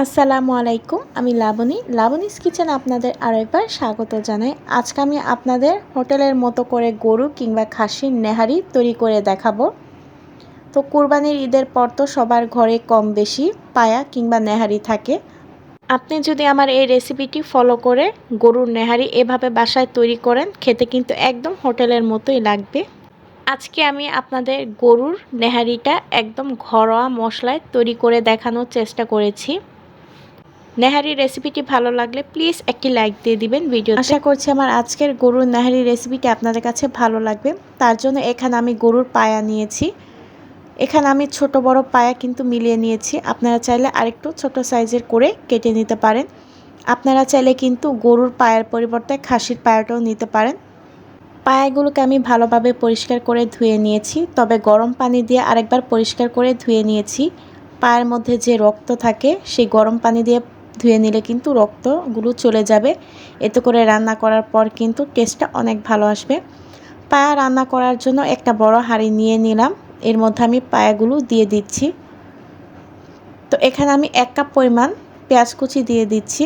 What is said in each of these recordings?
আসসালামু আলাইকুম। আমি লাবণীস কিচেনে আপনাদের আরও একবার স্বাগত জানাই। আজকে আমি আপনাদের হোটেলের মতো করে গরু কিংবা খাসির নেহারি তৈরি করে দেখাবো। তো কুরবানির ঈদের পর তো সবার ঘরে কম বেশি পায়া কিংবা নেহারি থাকে। আপনি যদি আমার এই রেসিপিটি ফলো করে গরুর নেহারি এভাবে বাসায় তৈরি করেন, খেতে কিন্তু একদম হোটেলের মতোই লাগবে। আজকে আমি আপনাদের গরুর নেহারিটা একদম ঘরোয়া মশলায় তৈরি করে দেখানোর চেষ্টা করেছি। নেহারি রেসিপিটি ভালো লাগলে প্লিজ একটি লাইক দিয়ে দিবেন ভিডিওতে। আশা করছি আমার আজকের গরুর নেহারি রেসিপিটি আপনাদের কাছে ভালো লাগবে। তার জন্য এখানে আমি গরুর পায়া নিয়েছি। এখানে আমি ছোট বড় পায়া কিন্তু মিলিয়ে নিয়েছি। আপনারা চাইলে আরেকটু ছোট সাইজের করে কেটে নিতে পারেন। আপনারা চাইলে কিন্তু গরুর পায়ের পরিবর্তে খাসির পায়াটাও নিতে পারেন। পায়াগুলোকে আমি ভালোভাবে পরিষ্কার করে ধুয়ে নিয়েছি, তবে গরম পানি দিয়ে আরেকবার পরিষ্কার করে ধুয়ে নিয়েছি। পায়ের মধ্যে যে রক্ত থাকে সেই গরম পানি দিয়ে ধুয়ে নিলে কিন্তু রক্তগুলো চলে যাবে। এতে করে রান্না করার পর কিন্তু টেস্টটা অনেক ভালো আসবে। পায়া রান্না করার জন্য একটা বড় হাঁড়ি নিয়ে নিলাম। এর মধ্যে আমি পায়াগুলো দিয়ে দিচ্ছি। তো এখানে আমি 1 কাপ পরিমাণ পেঁয়াজ কুচি দিয়ে দিচ্ছি।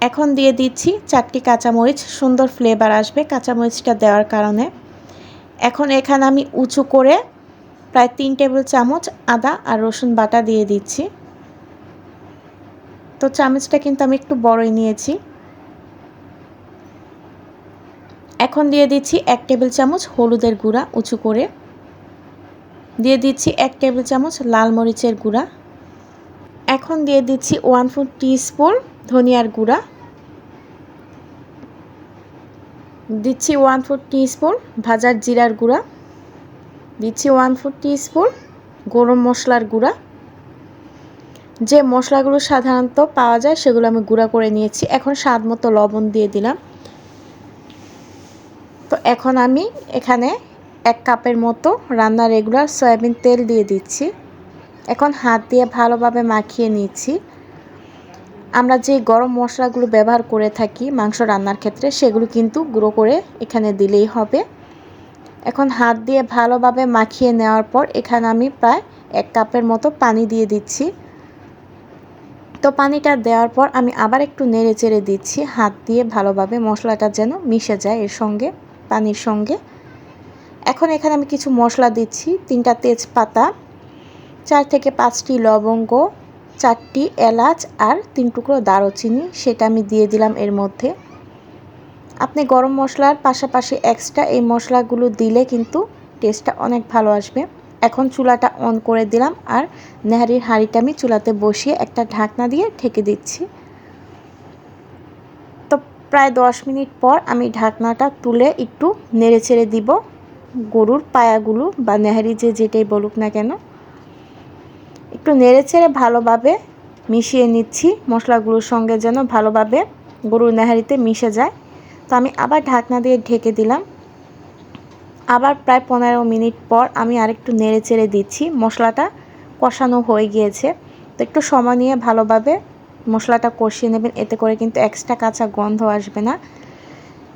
এখন দিয়ে দিচ্ছি 4টি কাঁচামরিচ, সুন্দর ফ্লেভার আসবে কাঁচামরিচটা দেওয়ার কারণে। এখন এখানে আমি উঁচু করে প্রায় 3 টেবিল চামচ আদা আর রসুন বাটা দিয়ে দিচ্ছি। তো চামচটা কিন্তু আমি একটু বড়ই নিয়েছি। এখন দিয়ে দিচ্ছি 1 টেবিল চামচ হলুদের গুঁড়া উঁচু করে। দিয়ে দিচ্ছি 1 টেবিল চামচ লাল মরিচের গুঁড়া। এখন দিয়ে দিচ্ছি 1/4 টিস্পুন ধনিয়ার গুঁড়া। দিচ্ছি 1/4 টিস্পুন ভাজার জিরার গুঁড়া। দিচ্ছি 1/4 টিস্পুন গরম মশলার গুঁড়া। যে মশলাগুলো সাধারণত পাওয়া যায় সেগুলো আমি গুঁড়া করে নিয়েছি। এখন স্বাদ মতো লবণ দিয়ে দিলাম। তো এখন আমি এখানে 1 কাপের মতো রান্নার রেগুলার সয়াবিন তেল দিয়ে দিচ্ছি। এখন হাত দিয়ে ভালোভাবে মাখিয়ে নিচ্ছি। আমরা যে গরম মশলাগুলো ব্যবহার করে থাকি মাংস রান্নার ক্ষেত্রে সেগুলো কিন্তু গুঁড়ো করে এখানে দিলেই হবে। এখন হাত দিয়ে ভালোভাবে মাখিয়ে নেওয়ার পর এখানে আমি প্রায় 1 কাপের মতো পানি দিয়ে দিচ্ছি। তো পানিটা দেওয়ার পর আমি আবার একটু নেড়ে চেড়ে দিচ্ছি হাত দিয়ে ভালোভাবে, মশলাটা যেন মিশে যায় এর সঙ্গে, পানির সঙ্গে। এখন এখানে আমি কিছু মশলা দিচ্ছি। 3টা তেজপাতা, 4 থেকে 5টি লবঙ্গ, 4টি এলাচ আর 3 টুকরো দারুচিনি, সেটা আমি দিয়ে দিলাম এর মধ্যে। আপনি গরম মশলার পাশাপাশি এক্সট্রা এই মশলাগুলো দিলে কিন্তু টেস্টটা অনেক ভালো আসবে। এখন চুলাটা অন করে দিলাম আর নেহারির হাঁড়িটা আমি চুলাতে বসিয়ে একটা ঢাকনা দিয়ে ঢেকে দিচ্ছি। তো প্রায় 10 মিনিট পর আমি ঢাকনাটা তুলে একটু নেড়ে ছেড়ে দিব গরুর পায়াগুলো বা নেহারি যেটাই বলুক না কেন। একটু নেড়ে ছেড়ে ভালোভাবে মিশিয়ে নিচ্ছি মশলাগুলোর সঙ্গে, যেন ভালোভাবে গরুর নেহারিতে মিশে যায়। তো আমি আবার ঢাকনা দিয়ে ঢেকে দিলাম। আবার প্রায় 15 মিনিট পর আমি আরেকটু নেড়ে চেড়ে দিচ্ছি। মশলাটা কষানো হয়ে গিয়েছে। তো একটু সময় নিয়ে ভালোভাবে মশলাটা কষিয়ে নেবেন, এতে করে কিন্তু এক্সট্রা কাঁচা গন্ধ আসবে না।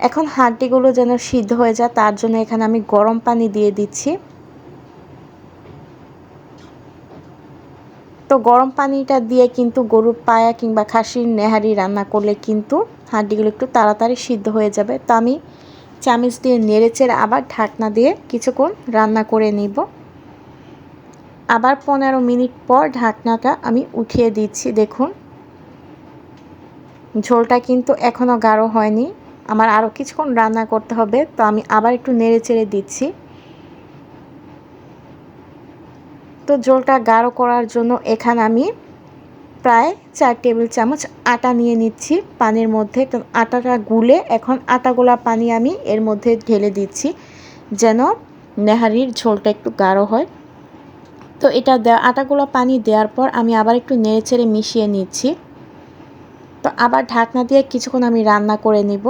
এখন হাঁড়িগুলো যেন সিদ্ধ হয়ে যায় তার জন্য এখানে আমি গরম পানি দিয়ে দিচ্ছি। তো গরম পানিটা দিয়ে কিন্তু গরুর পায়া কিংবা খাসির নেহারি রান্না করলে কিন্তু হাঁড়িগুলো একটু তাড়াতাড়ি সিদ্ধ হয়ে যাবে। তো আমি চামচ দিয়ে নেড়েচেড়ে আবার ঢাকনা দিয়ে কিছুক্ষণ রান্না করে নিব। আবার 15 মিনিট পর ঢাকনাটা আমি উঠিয়ে দিচ্ছি। দেখুন ঝোলটা কিন্তু এখনও গাঢ় হয়নি, আমার আরও কিছুক্ষণ রান্না করতে হবে। তো আমি আবার একটু নেড়েচেড়ে দিচ্ছি। তো ঝোলটা গাঢ় করার জন্য এখানে আমি প্রায় 4 টেবিল চামচ আটা নিয়ে নিচ্ছি পানির মধ্যে। তো আটাটা গুলে এখন আটা গোলা পানি আমি এর মধ্যে ঢেলে দিচ্ছি, যেন নেহারির ঝোলটা একটু গাঢ় হয়। তো এটা আটাগুলো পানি দেওয়ার পর আমি আবার একটু নেড়েচেড়ে মিশিয়ে নিচ্ছি। তো আবার ঢাকনা দিয়ে কিছুক্ষণ আমি রান্না করে নিব।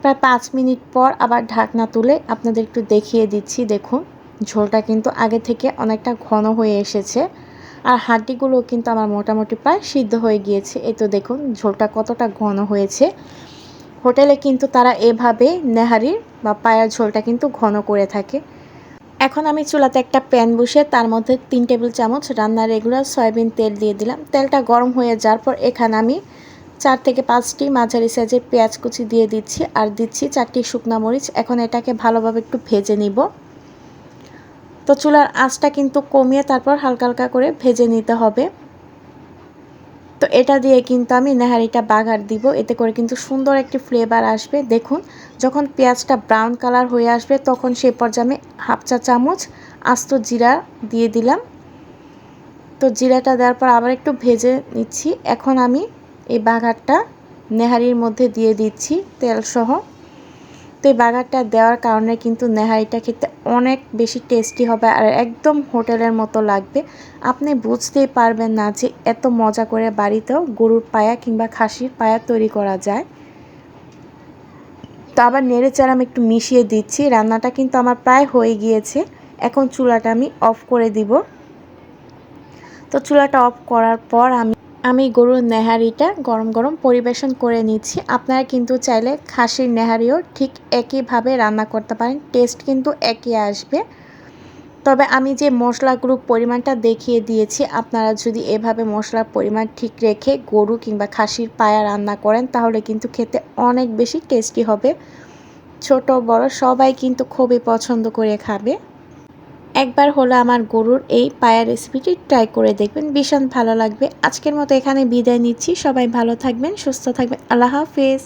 প্রায় 5 মিনিট পর আবার ঢাকনা তুলে আপনাদের একটু দেখিয়ে দিচ্ছি। দেখুন ঝোলটা কিন্তু আগে থেকে অনেকটা ঘন হয়ে এসেছে আর হাঁড়িগুলো কিন্তু আমার মোটামুটি প্রায় সিদ্ধ হয়ে গিয়েছে। এই তো দেখুন ঝোলটা কতটা ঘন হয়েছে। হোটেলে কিন্তু তারা এভাবে নেহারির বা পায়ার ঝোলটা কিন্তু ঘন করে থাকে। এখন আমি চুলাতে একটা প্যান বসিয়ে তার মধ্যে 3 টেবিল চামচ রান্নার রেগুলার সয়াবিন তেল দিয়ে দিলাম। তেলটা গরম হয়ে যাওয়ার পর এখানে আমি 4 থেকে 5টি মাঝারি সাইজের পেঁয়াজ কুচি দিয়ে দিচ্ছি আর দিচ্ছি 4টি শুকনা মরিচ। এখন এটাকে ভালোভাবে একটু ভেজে নিব। তো চুলার আঁচটা কিন্তু কমিয়ে তারপর হালকা হালকা করে ভেজে নিতে হবে। তো এটা দিয়ে কিন্তু আমি নেহারিটা বাগার দিব, এতে করে কিন্তু সুন্দর একটি ফ্লেভার আসবে। দেখুন যখন পেঁয়াজটা ব্রাউন কালার হয়ে আসবে তখন সেই পর্যায়ে আমি হাফ চা চামচ আস্ত জিরা দিয়ে দিলাম। তো জিরাটা দেওয়ার পর আবার একটু ভেজে নিচ্ছি। এখন আমি এই বাগারটা নেহারির মধ্যে দিয়ে দিচ্ছি তেল সহ। তো এই বাগারটা দেওয়ার কারণে কিন্তু নেহারিটা খেতে অনেক বেশি টেস্টি হবে আর একদম হোটেলের মতো লাগবে। আপনি বুঝতেই পারবেন না যে এত মজা করে বাড়িতেও গরুর পায়া কিংবা খাসির পায়া তৈরি করা যায়। তো আবার নেড়েচেড়ে আমি একটু মিশিয়ে দিচ্ছি। রান্নাটা কিন্তু আমার প্রায় হয়ে গিয়েছে। এখন চুলাটা আমি অফ করে দিব। তো চুলাটা অফ করার পর আমি গরুর নেহারিটা গরম গরম পরিবেশন করে নিচ্ছি। আপনারা কিন্তু চাইলে খাসির নেহারিও ঠিক একইভাবে রান্না করতে পারেন, টেস্ট কিন্তু একই আসবে। তবে আমি যে মশলাগুলোর পরিমাণটা দেখিয়ে দিয়েছি, আপনারা যদি এভাবে মশলার পরিমাণ ঠিক রেখে গরু কিংবা খাসির পায়া রান্না করেন তাহলে কিন্তু খেতে অনেক বেশি টেস্টি হবে। ছোট বড় সবাই কিন্তু খুবই পছন্দ করে খাবে। একবার হলো আমার গরুর এই পায়া রেসিপিটি ট্রাই করে দেখবেন, ভীষণ ভালো লাগবে। আজকের মতো এখানে বিদায় নিচ্ছি। সবাই ভালো থাকবেন, সুস্থ থাকবেন। আল্লাহ হাফেজ।